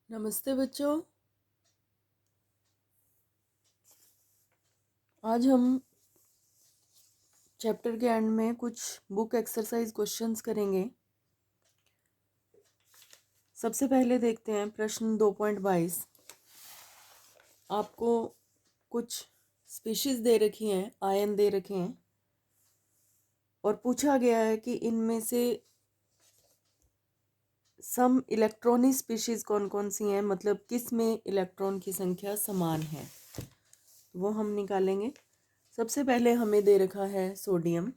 नमस्ते बच्चों। आज हम चैप्टर के एंड में कुछ बुक एक्सरसाइज क्वेश्चंस करेंगे। सबसे पहले देखते हैं प्रश्न 2.22। आपको कुछ स्पीशीज दे रखी हैं, आयन दे रखे हैं और पूछा गया है कि इनमें से सम इलेक्ट्रॉनिक स्पीशीज कौन कौन सी हैं, मतलब किस में इलेक्ट्रॉन की संख्या समान है, वो हम निकालेंगे। सबसे पहले हमें दे रखा है सोडियम,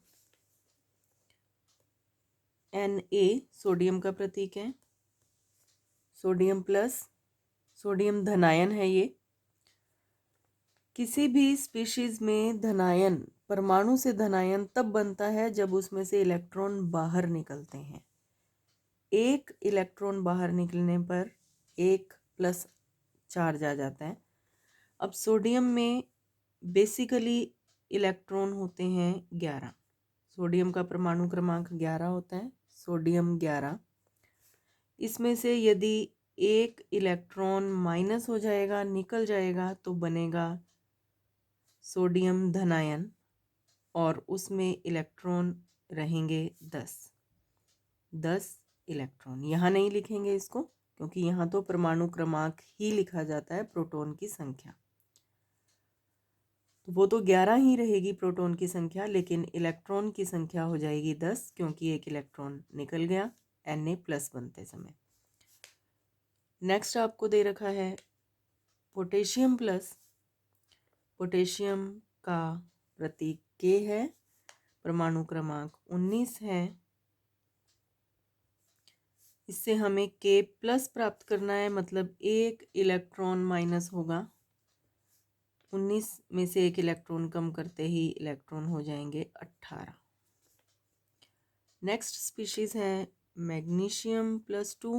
Na सोडियम का प्रतीक है। सोडियम प्लस, सोडियम धनायन है ये। किसी भी स्पीशीज में धनायन, परमाणु से धनायन तब बनता है जब उसमें से इलेक्ट्रॉन बाहर निकलते हैं। एक इलेक्ट्रॉन बाहर निकलने पर एक प्लस चार्ज आ जाता है। अब सोडियम में बेसिकली इलेक्ट्रॉन होते हैं 11। सोडियम का परमाणु क्रमांक 11 होता है, सोडियम 11। इसमें से यदि एक इलेक्ट्रॉन माइनस हो जाएगा, निकल जाएगा, तो बनेगा सोडियम धनायन और उसमें इलेक्ट्रॉन रहेंगे 10 इलेक्ट्रॉन। यहाँ नहीं लिखेंगे इसको क्योंकि यहाँ तो परमाणु क्रमांक ही लिखा जाता है, प्रोटॉन की संख्या। तो वो तो 11 ही रहेगी प्रोटॉन की संख्या, लेकिन इलेक्ट्रॉन की संख्या हो जाएगी 10 क्योंकि एक इलेक्ट्रॉन निकल गया Na प्लस बनते समय। नेक्स्ट आपको दे रखा है पोटेशियम प्लस। पोटेशियम का प्रतीक K है, परमाणु क्रमांक 19 है। इससे हमें K प्लस प्राप्त करना है, मतलब एक इलेक्ट्रॉन माइनस होगा। 19 में से एक इलेक्ट्रॉन कम करते ही इलेक्ट्रॉन हो जाएंगे 18। नेक्स्ट स्पीशीज है मैग्नीशियम प्लस 2।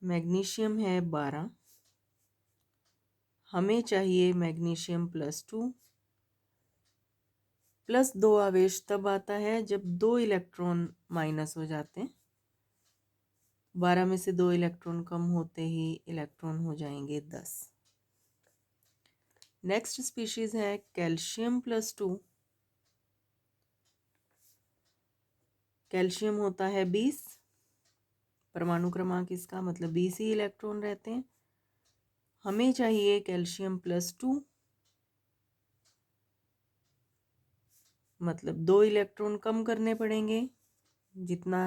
मैग्नीशियम है 12। हमें चाहिए मैग्नीशियम प्लस 2। प्लस 2 आवेश तब आता है जब 2 इलेक्ट्रॉन माइनस हो जाते हैं। 12 में से 2 इलेक्ट्रॉन कम होते ही इलेक्ट्रॉन हो जाएंगे 10। नेक्स्ट स्पीशीज है कैल्शियम प्लस 2। कैल्शियम होता है 20। परमाणु क्रमांक इसका मतलब 20 ही इलेक्ट्रॉन रहते हैं। हमें चाहिए कैल्शियम प्लस 2, मतलब 2 इलेक्ट्रॉन कम करने पड़ेंगे। जितना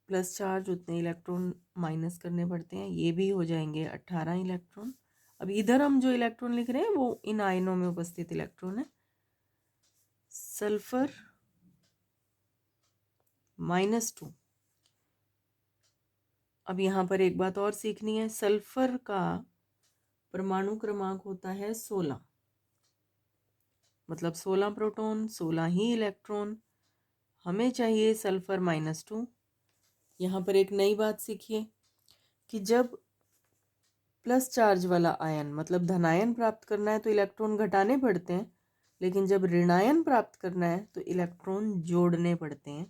प्लस चार्ज उतने इलेक्ट्रॉन माइनस करने पड़ते हैं। ये भी हो जाएंगे 18 इलेक्ट्रॉन। अब इधर हम जो इलेक्ट्रॉन लिख रहे हैं वो इन आयनों में उपस्थित इलेक्ट्रॉन है। सल्फर -2। अब यहाँ पर एक बात और सीखनी है। सल्फर का परमाणु क्रमांक होता है 16, मतलब 16 प्रोटॉन 16 ही इलेक्ट्रॉन। हमें चाहिए सल्फर -2। यहाँ पर एक नई बात सीखिए कि जब प्लस चार्ज वाला आयन, मतलब धनायन प्राप्त करना है तो इलेक्ट्रॉन घटाने पड़ते हैं, लेकिन जब ऋणायन प्राप्त करना है तो इलेक्ट्रॉन जोड़ने पड़ते हैं।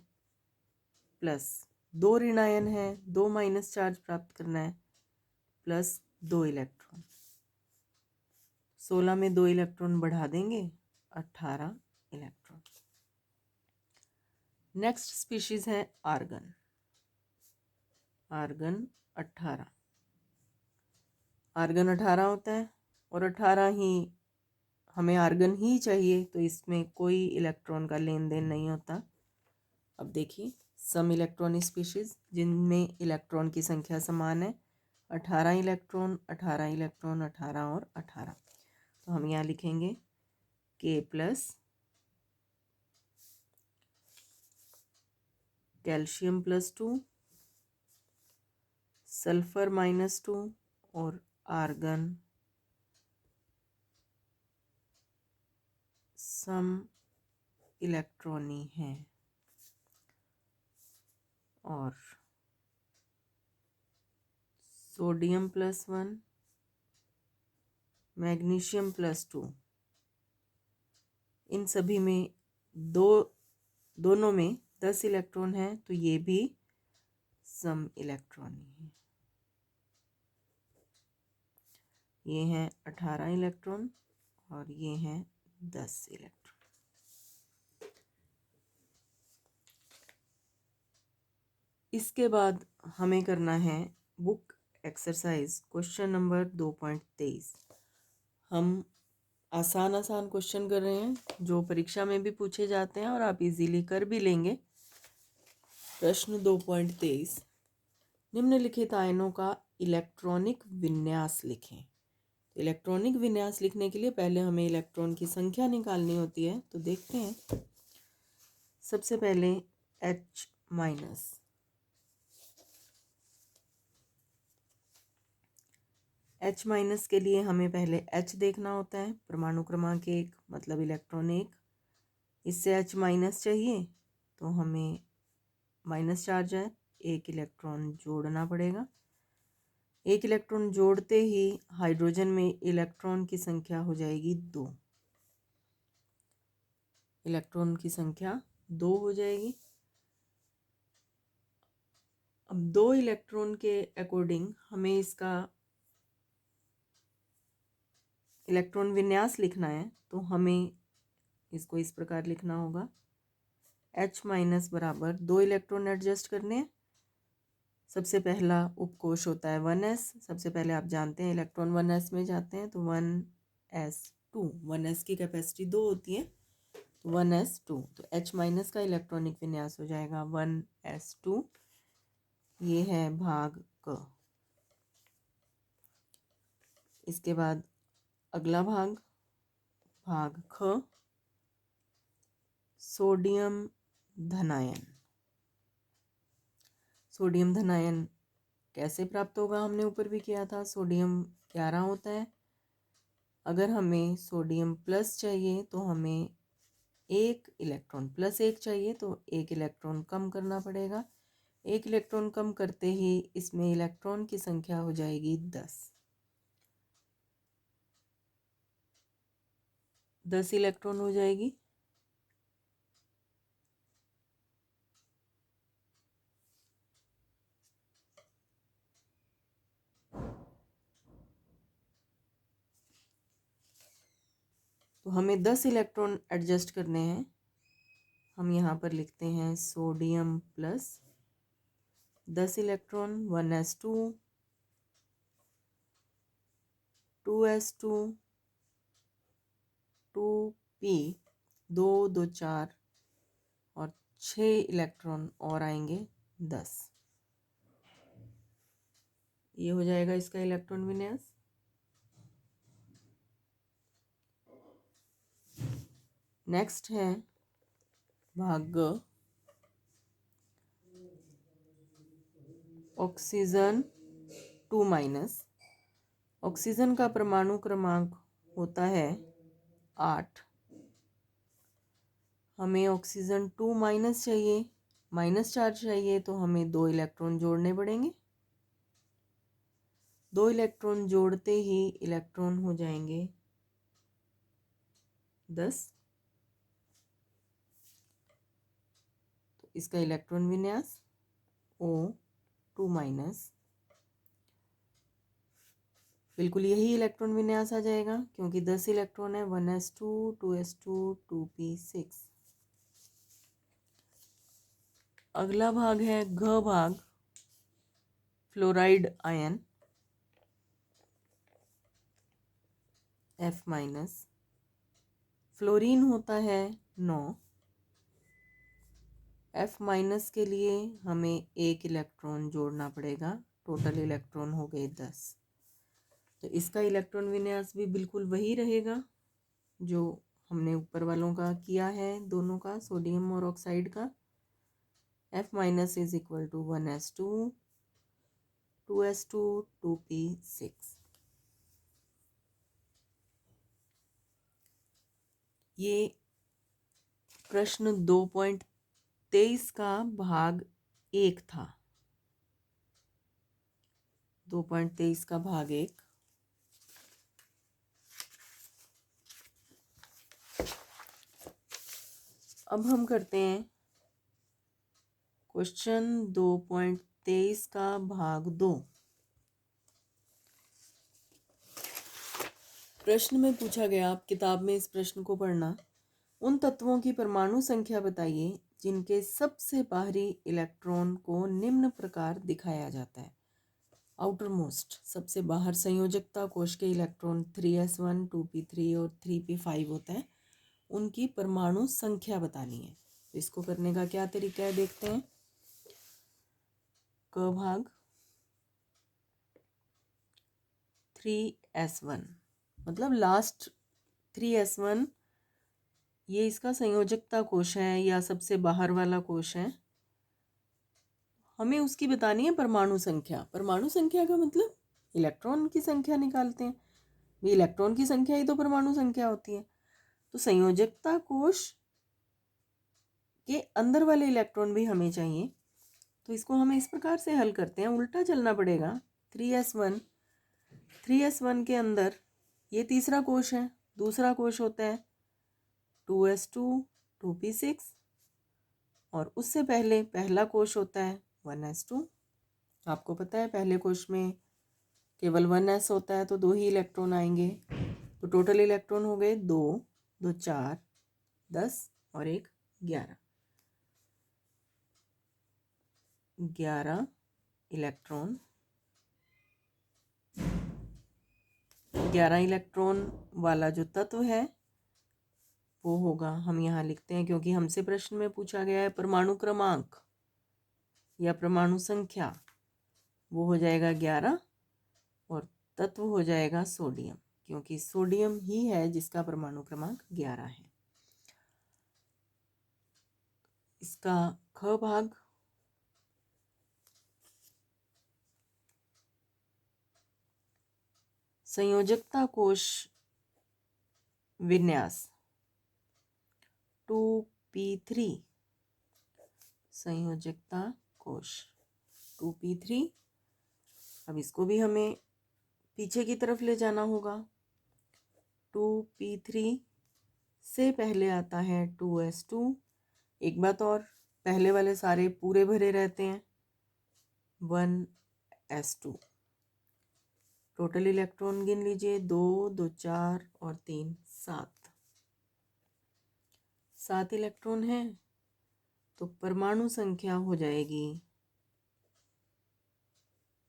प्लस 2 ऋणायन है, 2 माइनस चार्ज प्राप्त करना है, प्लस 2 इलेक्ट्रॉन। 16 में 2 इलेक्ट्रॉन बढ़ा देंगे, 18 इलेक्ट्रॉन। नेक्स्ट स्पीशीज है आर्गन। आर्गन 18। आर्गन 18 होता है और 18 ही हमें आर्गन ही चाहिए, तो इसमें कोई इलेक्ट्रॉन का लेन देन नहीं होता। अब देखिए सम इलेक्ट्रॉनिक स्पीशीज जिनमें इलेक्ट्रॉन की संख्या समान है। 18 इलेक्ट्रॉन 18 इलेक्ट्रॉन 18 और 18। तो हम यहाँ लिखेंगे K प्लस, कैल्शियम +2, सल्फर -2 और आर्गन सम इलेक्ट्रॉनी है। और सोडियम +1, मैग्नीशियम +2, इन सभी में दोनों में 10 इलेक्ट्रॉन है, तो ये भी सम इलेक्ट्रॉनी है। ये हैं 18 इलेक्ट्रॉन और ये हैं 10 इलेक्ट्रॉन। इसके बाद हमें करना है बुक एक्सरसाइज क्वेश्चन नंबर 2.23। हम आसान आसान क्वेश्चन कर रहे हैं जो परीक्षा में भी पूछे जाते हैं और आप इजीली कर भी लेंगे। प्रश्न 2.23, निम्नलिखित आयनों का इलेक्ट्रॉनिक विन्यास लिखें। इलेक्ट्रॉनिक विन्यास लिखने के लिए पहले हमें इलेक्ट्रॉन की संख्या निकालनी होती है, तो देखते हैं। सबसे पहले H माइनस, H माइनस के लिए हमें पहले H देखना होता है, परमाणु क्रमांक 1 मतलब इलेक्ट्रॉन 1। इससे H माइनस चाहिए तो हमें माइनस चार्ज है, 1 इलेक्ट्रॉन जोड़ना पड़ेगा। 1 इलेक्ट्रॉन जोड़ते ही हाइड्रोजन में इलेक्ट्रॉन की संख्या हो जाएगी 2। इलेक्ट्रॉन की संख्या 2 हो जाएगी। अब 2 इलेक्ट्रॉन के अकॉर्डिंग हमें इसका इलेक्ट्रॉन विन्यास लिखना है, तो हमें इसको इस प्रकार लिखना होगा। H माइनस बराबर 2 इलेक्ट्रॉन एडजस्ट करने हैं। सबसे पहला उपकोष होता है 1s। सबसे पहले आप जानते हैं इलेक्ट्रॉन 1s में जाते हैं, तो 1s2, 1s की कैपेसिटी 2 होती है, तो 1s2। तो H माइनस का इलेक्ट्रॉनिक विन्यास हो जाएगा 1s2। ये है भाग क। इसके बाद अगला भाग, भाग ख, सोडियम धनायन। सोडियम धनायन कैसे प्राप्त होगा, हमने ऊपर भी किया था। सोडियम 11 होता है। अगर हमें सोडियम प्लस चाहिए तो हमें 1 इलेक्ट्रॉन प्लस 1 चाहिए, तो 1 इलेक्ट्रॉन कम करना पड़ेगा। 1 इलेक्ट्रॉन कम करते ही इसमें इलेक्ट्रॉन की संख्या हो जाएगी 10। 10 इलेक्ट्रॉन हो जाएगी। तो हमें 10 इलेक्ट्रॉन एडजस्ट करने हैं। हम यहाँ पर लिखते हैं sodium plus 10 electron, 1s2, 2s2, 2p, 2 2 4 और 6 इलेक्ट्रॉन और आएंगे 10। ये हो जाएगा इसका इलेक्ट्रॉन विन्यास। नेक्स्ट है भाग ऑक्सीजन 2 माइनस। ऑक्सीजन का परमाणु क्रमांक होता है 8। हमें ऑक्सीजन 2 माइनस चाहिए, माइनस चार्ज चाहिए, तो हमें 2 इलेक्ट्रॉन जोड़ने पड़ेंगे। 2 इलेक्ट्रॉन जोड़ते ही इलेक्ट्रॉन हो जाएंगे 10। तो इसका इलेक्ट्रॉन विन्यास O2 माइनस, बिल्कुल यही इलेक्ट्रॉन विन्यास आ जाएगा क्योंकि 10 इलेक्ट्रॉन है। 1s2, 2s2, 2p6। अगला भाग है घ भाग, fluoride ion F minus. Fluorine होता है 9। F माइनस के लिए हमें 1 इलेक्ट्रॉन जोड़ना पड़ेगा, टोटल इलेक्ट्रॉन हो गए 10। तो इसका इलेक्ट्रॉन विन्यास भी बिल्कुल वही रहेगा जो हमने ऊपर वालों का किया है, दोनों का, सोडियम और ऑक्साइड का। F minus is equal to 1s2, 2s2, 2p6। ये प्रश्न 2.23 का भाग 1 था। 2.23 का भाग 1। अब हम करते हैं क्वेश्चन 2.23 का भाग 2। प्रश्न में पूछा गया, आप किताब में इस प्रश्न को पढ़ना, उन तत्वों की परमाणु संख्या बताइए जिनके सबसे बाहरी इलेक्ट्रॉन को निम्न प्रकार दिखाया जाता है। आउटर मोस्ट, सबसे बाहर संयोजकता कोश के इलेक्ट्रॉन 3s1, 2p3 और 3p5 होता है, उनकी परमाणु संख्या बतानी है। तो इसको करने का क्या तरीका है देखते हैं। क भाग 3s1 मतलब लास्ट 3s1, ये इसका संयोजकता कोश है या सबसे बाहर वाला कोश है। हमें उसकी बतानी है परमाणु संख्या। परमाणु संख्या का मतलब इलेक्ट्रॉन की संख्या निकालते हैं, ये इलेक्ट्रॉन की संख्या ही तो परमाणु संख्या होती है। तो संयोजकता कोश के अंदर वाले इलेक्ट्रॉन भी हमें चाहिए। तो इसको हम इस प्रकार से हल करते हैं, उल्टा चलना पड़ेगा। 3s1 के अंदर ये तीसरा कोश है, दूसरा कोश होता है 2s2, 2p6 और उससे पहले पहला कोश होता है 1s2। आपको पता है पहले कोश में केवल 1s होता है तो 2 ही इलेक्ट्रॉन आएंगे। तो टोटल इलेक्ट्रॉन हो गए 2, 2 4, 10 और 1 11। 11 इलेक्ट्रॉन, 11 इलेक्ट्रॉन वाला जो तत्व है वो होगा, हम यहाँ लिखते हैं क्योंकि हमसे प्रश्न में पूछा गया है परमाणु क्रमांक या परमाणु संख्या, वो हो जाएगा 11 और तत्व हो जाएगा सोडियम, क्योंकि सोडियम ही है जिसका परमाणु क्रमांक 11 है। इसका ख भाग संयोजकता कोश विन्यास 2p3, संयोजकता कोश 2p3। अब इसको भी हमें पीछे की तरफ ले जाना होगा। 2p3 से पहले आता है 2s2। एक बात और, पहले वाले सारे पूरे भरे रहते हैं 1s2। टोटल इलेक्ट्रॉन गिन लीजिए, 2, 2 4 और 3 7। 7 इलेक्ट्रॉन हैं तो परमाणु संख्या हो जाएगी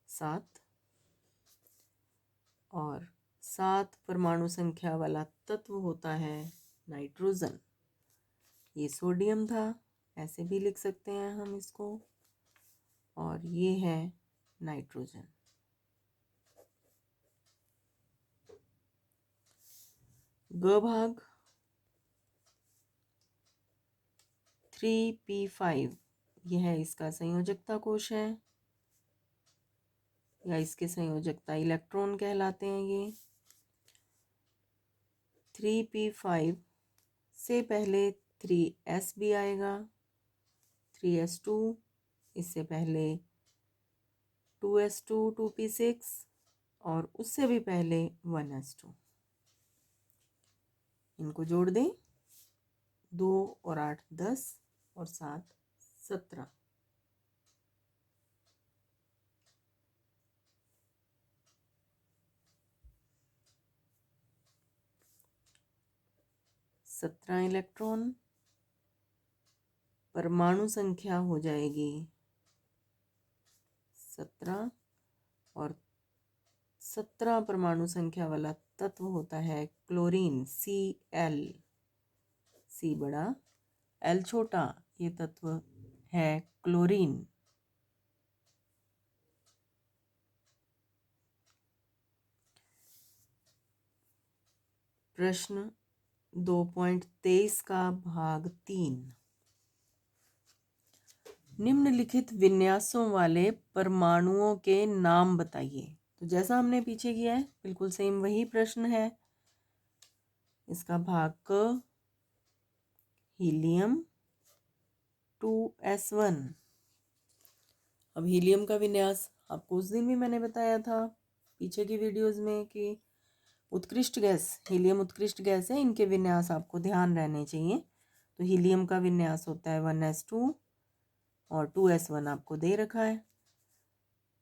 7। और 7 परमाणु संख्या वाला तत्व होता है नाइट्रोजन। ये सोडियम था, ऐसे भी लिख सकते हैं हम इसको, और ये है नाइट्रोजन। ग भाग 3p5, यह इसका संयोजकता कोश है या इसके संयोजकता इलेक्ट्रॉन कहलाते हैं। ये 3p5 से पहले 3s भी आएगा, 3s2, इससे पहले 2s2, 2p6 और उससे भी पहले 1s2। इनको जोड़ दें, 2 और 8 10 और 7 17। सत्रह इलेक्ट्रॉन, परमाणु संख्या हो जाएगी 17 और 17 परमाणु संख्या वाला तत्व होता है क्लोरीन, Cl। C बड़ा, L छोटा, ये तत्व है क्लोरीन। प्रश्न 2.23 का भाग 3, निम्नलिखित विन्यासों वाले परमाणुओं के नाम बताइए। तो जैसा हमने पीछे किया है बिल्कुल सेम वही प्रश्न है। इसका भाग क, हीलियम 2s1। अब हीलियम का विन्यास आपको उस दिन भी मैंने बताया था पीछे की वीडियोस में कि उत्कृष्ट गैस, हीलियम उत्कृष्ट गैस है, इनके विन्यास आपको ध्यान रहने चाहिए। तो हीलियम का विन्यास होता है 1s2 और 2s1 आपको दे रखा है।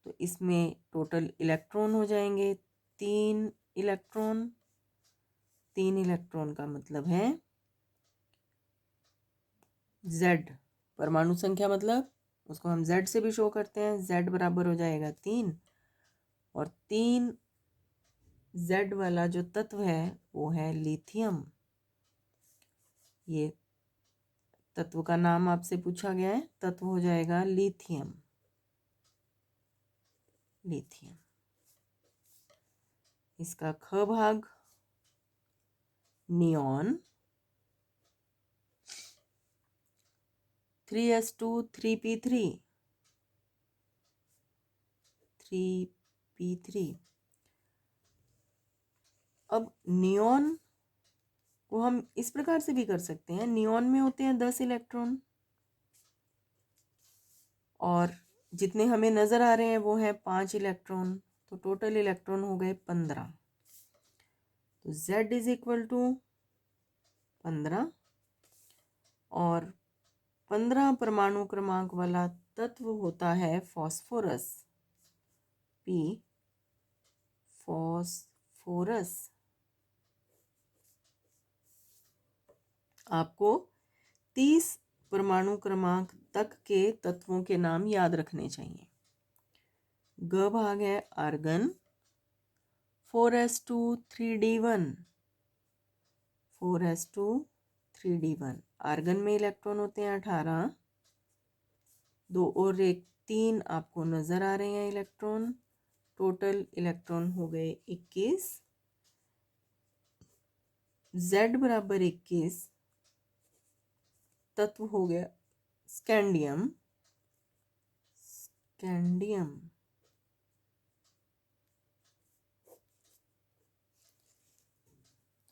तो इसमें टोटल इलेक्ट्रॉन हो जाएंगे 3 इलेक्ट्रॉन 3 इलेक्ट्रॉन का मतलब है Z। परमाणु संख्या मतलब उसको हम Z से भी शो करते हैं। Z बराबर हो जाएगा 3, और 3 Z वाला जो तत्व है वो है लिथियम। ये तत्व का नाम आपसे पूछा गया है, तत्व हो जाएगा लिथियम। लिथियम। इसका ख भाग नियॉन 3s2 3p3 3p3। अब नियॉन को हम इस प्रकार से भी कर सकते हैं। नियॉन में होते हैं 10 इलेक्ट्रॉन, और जितने हमें नजर आ रहे हैं वो है 5 इलेक्ट्रॉन, तो टोटल इलेक्ट्रॉन हो गए 15। तो Z इज इक्वल टू 15, और 15 परमाणु क्रमांक वाला तत्व होता है फॉस्फोरस। P phosphorus. आपको 30 परमाणु क्रमांक तक के तत्वों के नाम याद रखने चाहिए। ग भाग है argon 4s2 3d1 4s2 3d1। Argon में इलेक्ट्रॉन होते हैं 18, 2 और 1 3 आपको नजर आ रहे हैं इलेक्ट्रॉन। टोटल इलेक्ट्रॉन हो गए 21। Z बराबर 21 तत्व हो गया स्कैंडियम। स्कैंडियम।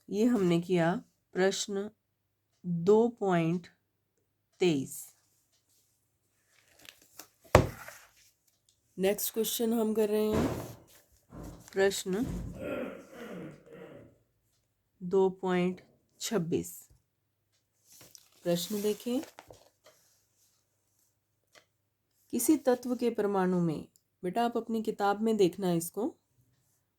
ये हमने किया प्रश्न 2.23। नेक्स्ट क्वेश्चन हम कर रहे हैं प्रश्न 2.26। प्रश्न देखें। किसी तत्व के परमाणु में, बेटा आप अपनी किताब में देखना इसको,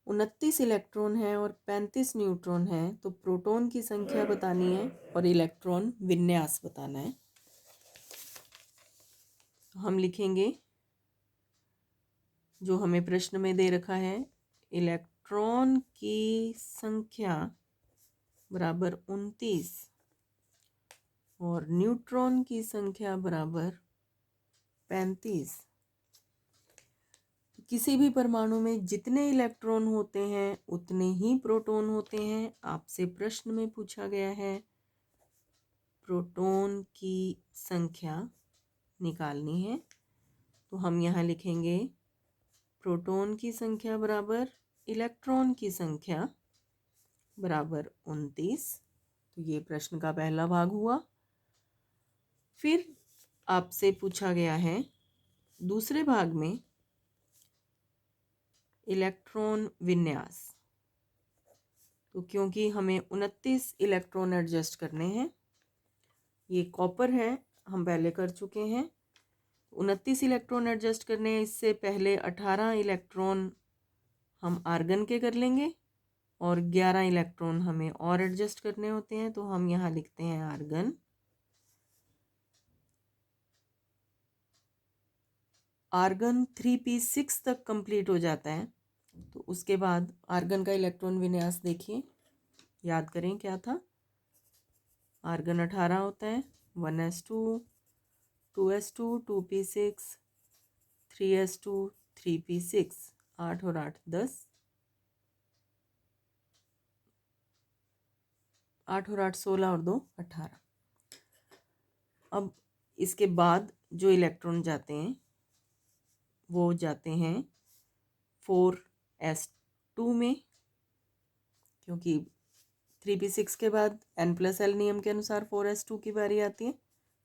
29 इलेक्ट्रॉन है और 35 न्यूट्रॉन है, तो प्रोटॉन की संख्या बतानी है और इलेक्ट्रॉन विन्यास बताना है। हम लिखेंगे जो हमें प्रश्न में दे रखा है, इलेक्ट्रॉन की संख्या बराबर 29 और न्यूट्रॉन की संख्या बराबर 35। किसी भी परमाणु में जितने इलेक्ट्रॉन होते हैं उतने ही प्रोटॉन होते हैं। आपसे प्रश्न में पूछा गया है प्रोटॉन की संख्या निकालनी है, तो हम यहाँ लिखेंगे प्रोटॉन की संख्या बराबर इलेक्ट्रॉन की संख्या बराबर 29। तो ये प्रश्न का पहला भाग हुआ। फिर आपसे पूछा गया है दूसरे भाग में इलेक्ट्रॉन विन्यास। तो क्योंकि हमें 29 इलेक्ट्रॉन एडजस्ट करने हैं, ये कॉपर है, हम पहले कर चुके हैं। 29 इलेक्ट्रॉन एडजस्ट करने हैं, इससे पहले 18 इलेक्ट्रॉन हम आर्गन के कर लेंगे और 11 इलेक्ट्रॉन हमें और एडजस्ट करने होते हैं। तो हम यहाँ लिखते हैं आर्गन। आर्गन 3p6 तक कंप्लीट हो जाता है, तो उसके बाद आर्गन का इलेक्ट्रॉन विन्यास देखिए, याद करें क्या था। आर्गन 18 होता है, 1s2 2s2 2p6 3s2 3p6, 8 और 8 10, 8 और 8 16 और 2 18। अब इसके बाद जो इलेक्ट्रॉन जाते हैं वो जाते हैं 4s2 में, क्योंकि 3p6 के बाद n+l नियम के अनुसार 4s2 की बारी आती है।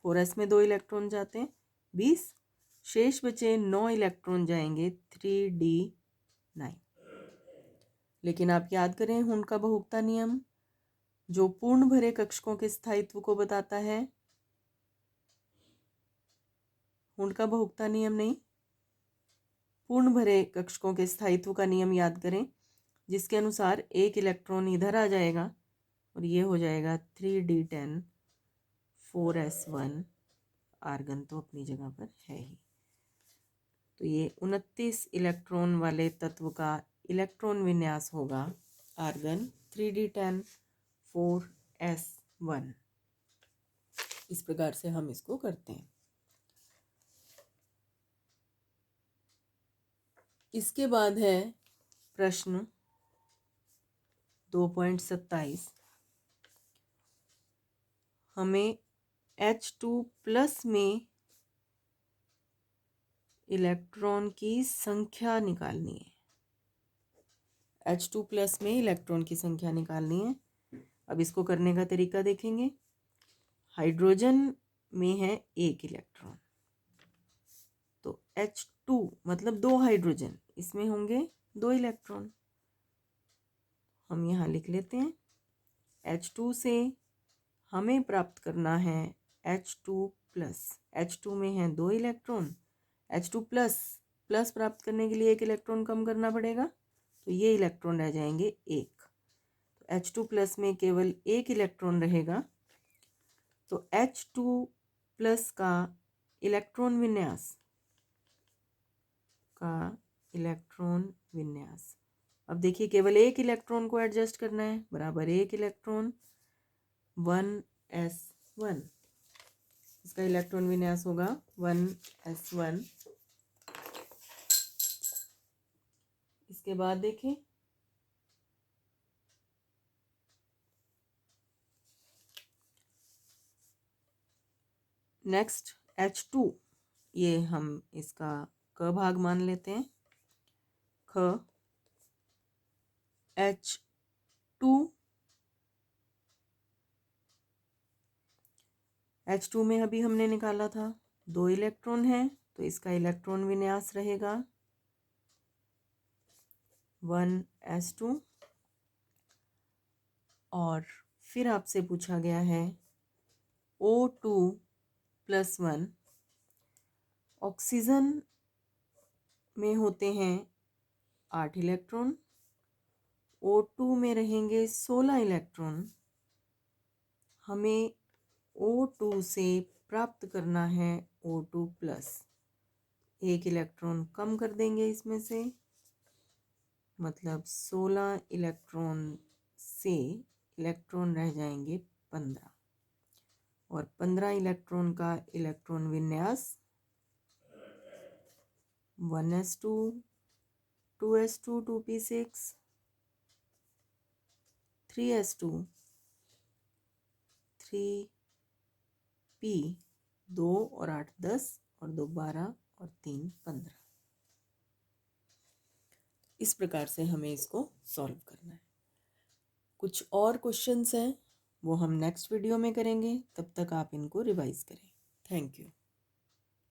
4s में 2 इलेक्ट्रॉन जाते हैं, 20, शेष बचे 9 इलेक्ट्रॉन जाएंगे 3d9। लेकिन आप याद करें हुंड का बहुुक्ता नियम जो पूर्ण भरे कक्षकों के स्थायित्व को बताता है। हुंड का बहुुक्ता नियम नहीं, पूर्ण भरे कक्षकों के स्थायित्व का नियम याद करें, जिसके अनुसार एक इलेक्ट्रॉन इधर आ जाएगा और ये हो जाएगा 3d10 4s1। आर्गन तो अपनी जगह पर है ही। तो ये 29 इलेक्ट्रॉन वाले तत्व का इलेक्ट्रॉन विन्यास होगा आर्गन 3d10 4s1। इस प्रकार से हम इसको करते हैं। इसके बाद है प्रश्न 2.27। हमें H2+ में इलेक्ट्रॉन की संख्या निकालनी है। H2+ में इलेक्ट्रॉन की संख्या निकालनी है। अब इसको करने का तरीका देखेंगे। हाइड्रोजन में है 1 इलेक्ट्रॉन, तो H2 मतलब 2 हाइड्रोजन, इसमें होंगे 2 इलेक्ट्रॉन। हम यहाँ लिख लेते हैं H2 से हमें प्राप्त करना है H2+। H2 में है 2 इलेक्ट्रॉन, H2+ प्राप्त करने के लिए 1 इलेक्ट्रॉन कम करना पड़ेगा, तो ये इलेक्ट्रॉन रह जाएंगे 1। तो H2+ में केवल 1 इलेक्ट्रॉन रहेगा। तो H2+ का इलेक्ट्रॉन विन्यास अब देखिए, केवल 1 इलेक्ट्रॉन को एडजस्ट करना है, बराबर 1 इलेक्ट्रॉन 1s1। इसका इलेक्ट्रॉन विन्यास होगा 1s1। इसके बाद देखें नेक्स्ट H2, ये हम इसका क भाग मान लेते हैं। ख H2 में अभी हमने निकाला था 2 इलेक्ट्रॉन है, तो इसका इलेक्ट्रॉन विन्यास रहेगा 1s2। और फिर आपसे पूछा गया है O2+1। ऑक्सीजन में होते हैं 8 इलेक्ट्रॉन, O2 में रहेंगे 16 इलेक्ट्रॉन। हमें O2 से प्राप्त करना है O2+। 1 इलेक्ट्रॉन कम कर देंगे इसमें से, मतलब 16 इलेक्ट्रॉन से इलेक्ट्रॉन रह जाएंगे 15। और 15 इलेक्ट्रॉन का इलेक्ट्रॉन विन्यास 1s2 2s2 2p6 3s2 3p 2 और 8 10 और 2 12 और 3 15। इस प्रकार से हमें इसको सॉल्व करना है। कुछ और क्वेश्चंस हैं, वो हम नेक्स्ट वीडियो में करेंगे। तब तक आप इनको रिवाइज करें। Thank you.